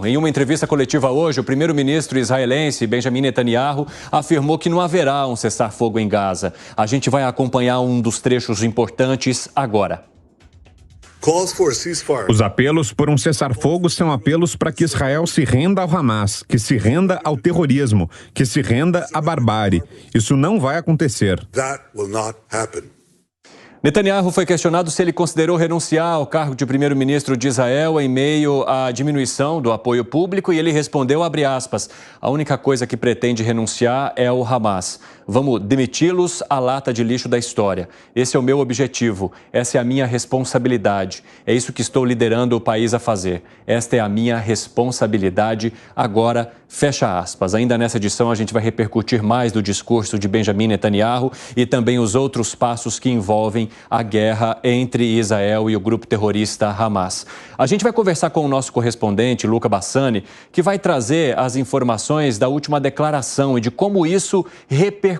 Em uma entrevista coletiva hoje, o primeiro-ministro israelense Benjamin Netanyahu afirmou que não haverá um cessar-fogo em Gaza. A gente vai acompanhar um dos trechos importantes agora. Os apelos por um cessar-fogo são apelos para que Israel se renda ao Hamas, que se renda ao terrorismo, que se renda à barbárie. Isso não vai acontecer. Netanyahu foi questionado se ele considerou renunciar ao cargo de primeiro-ministro de Israel em meio à diminuição do apoio público e ele respondeu, abre aspas, a única coisa que pretende renunciar é o Hamas. Vamos demiti-los à lata de lixo da história. Esse é o meu objetivo, essa é a minha responsabilidade. É isso que estou liderando o país a fazer. Esta é a minha responsabilidade. Agora, fecha aspas. Ainda nessa edição a gente vai repercutir mais do discurso de Benjamin Netanyahu e também os outros passos que envolvem a guerra entre Israel e o grupo terrorista Hamas. A gente vai conversar com o nosso correspondente, Luca Bassani, que vai trazer as informações da última declaração e de como isso repercutiu.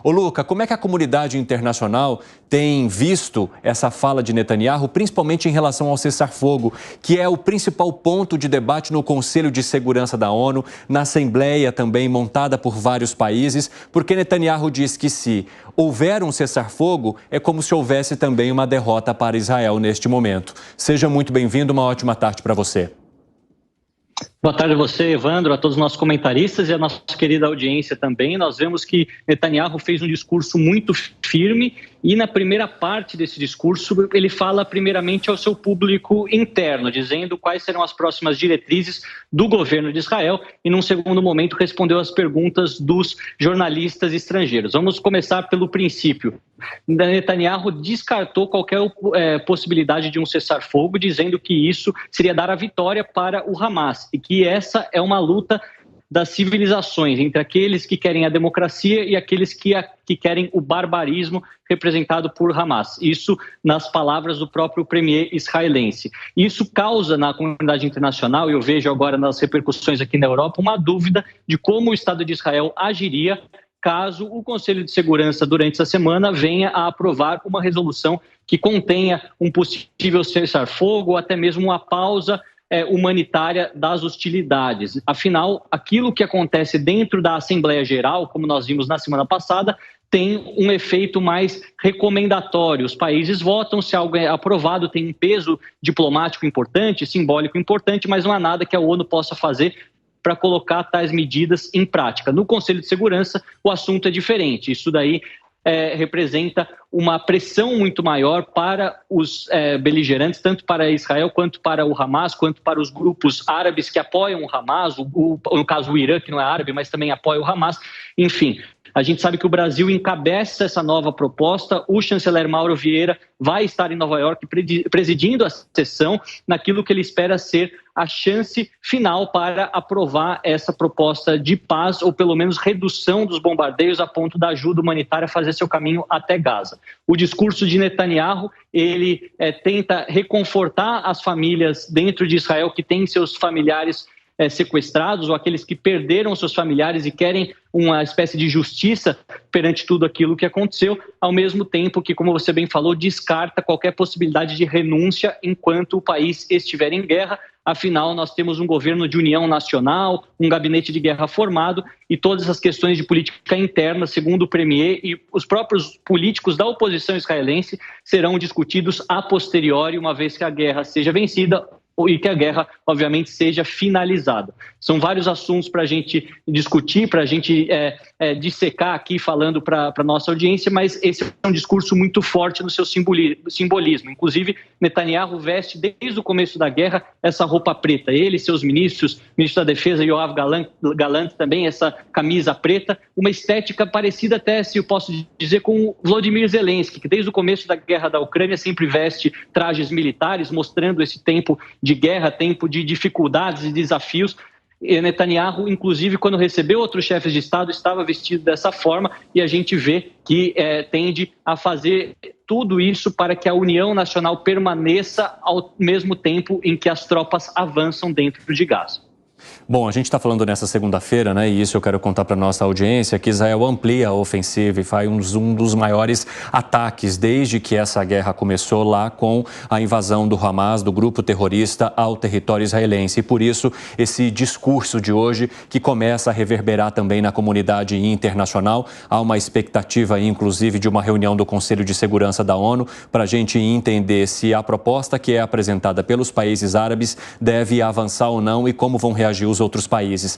Ô Luca, como é que a comunidade internacional tem visto essa fala de Netanyahu, principalmente em relação ao cessar-fogo, que é o principal ponto de debate no Conselho de Segurança da ONU, na Assembleia também montada por vários países, porque Netanyahu diz que se houver um cessar-fogo, é como se houvesse também uma derrota para Israel neste momento. Seja muito bem-vindo, uma ótima tarde para você. Boa tarde a você, Evandro, a todos os nossos comentaristas e a nossa querida audiência também. Nós vemos que Netanyahu fez um discurso muito firme e na primeira parte desse discurso ele fala primeiramente ao seu público interno, dizendo quais serão as próximas diretrizes do governo de Israel e num segundo momento respondeu às perguntas dos jornalistas estrangeiros. Vamos começar pelo princípio. Netanyahu descartou qualquer possibilidade de um cessar-fogo, dizendo que isso seria dar a vitória para o Hamas e que essa é uma luta das civilizações, entre aqueles que querem a democracia e aqueles que querem o barbarismo representado por Hamas. Isso nas palavras do próprio premier israelense. Isso causa na comunidade internacional, e eu vejo agora nas repercussões aqui na Europa, uma dúvida de como o Estado de Israel agiria caso o Conselho de Segurança, durante essa semana, venha a aprovar uma resolução que contenha um possível cessar-fogo ou até mesmo uma pausa humanitária das hostilidades. Afinal, aquilo que acontece dentro da Assembleia Geral, como nós vimos na semana passada, tem um efeito mais recomendatório. Os países votam, se algo é aprovado, tem um peso diplomático importante, simbólico importante, mas não há nada que a ONU possa fazer para colocar tais medidas em prática. No Conselho de Segurança, o assunto é diferente. Isso daí representa uma pressão muito maior para os beligerantes, tanto para Israel, quanto para o Hamas, quanto para os grupos árabes que apoiam o Hamas, no caso o Irã, que não é árabe, mas também apoia o Hamas. Enfim, a gente sabe que o Brasil encabeça essa nova proposta. O chanceler Mauro Vieira vai estar em Nova York presidindo a sessão naquilo que ele espera ser a chance final para aprovar essa proposta de paz ou pelo menos redução dos bombardeios a ponto da ajuda humanitária fazer seu caminho até Gaza. O discurso de Netanyahu, ele tenta reconfortar as famílias dentro de Israel que têm seus familiares sequestrados ou aqueles que perderam seus familiares e querem uma espécie de justiça perante tudo aquilo que aconteceu, ao mesmo tempo que, como você bem falou, descarta qualquer possibilidade de renúncia enquanto o país estiver em guerra. Afinal, nós temos um governo de união nacional, um gabinete de guerra formado e todas as questões de política interna, segundo o premier e os próprios políticos da oposição israelense, serão discutidos a posteriori, uma vez que a guerra seja vencida e que a guerra, obviamente, seja finalizada. São vários assuntos para a gente discutir, para a gente dissecar aqui, falando para a nossa audiência, mas esse é um discurso muito forte no seu simbolismo. Inclusive, Netanyahu veste, desde o começo da guerra, essa roupa preta. Ele e seus ministros, ministro da Defesa, Yoav Gallant, também essa camisa preta, uma estética parecida até, se eu posso dizer, com Volodymyr Zelensky, que desde o começo da guerra da Ucrânia sempre veste trajes militares, mostrando esse tempo de guerra, tempo de dificuldades e desafios. E Netanyahu, inclusive, quando recebeu outros chefes de Estado, estava vestido dessa forma e a gente vê que tende a fazer tudo isso para que a união nacional permaneça ao mesmo tempo em que as tropas avançam dentro de Gaza. Bom, a gente está falando nessa segunda-feira, né? E isso eu quero contar para nossa audiência, que Israel amplia a ofensiva e faz um dos maiores ataques desde que essa guerra começou lá com a invasão do Hamas, do grupo terrorista, ao território israelense. E por isso, esse discurso de hoje que começa a reverberar também na comunidade internacional. Há uma expectativa, inclusive, de uma reunião do Conselho de Segurança da ONU para a gente entender se a proposta que é apresentada pelos países árabes deve avançar ou não e como vão reagir os outros países.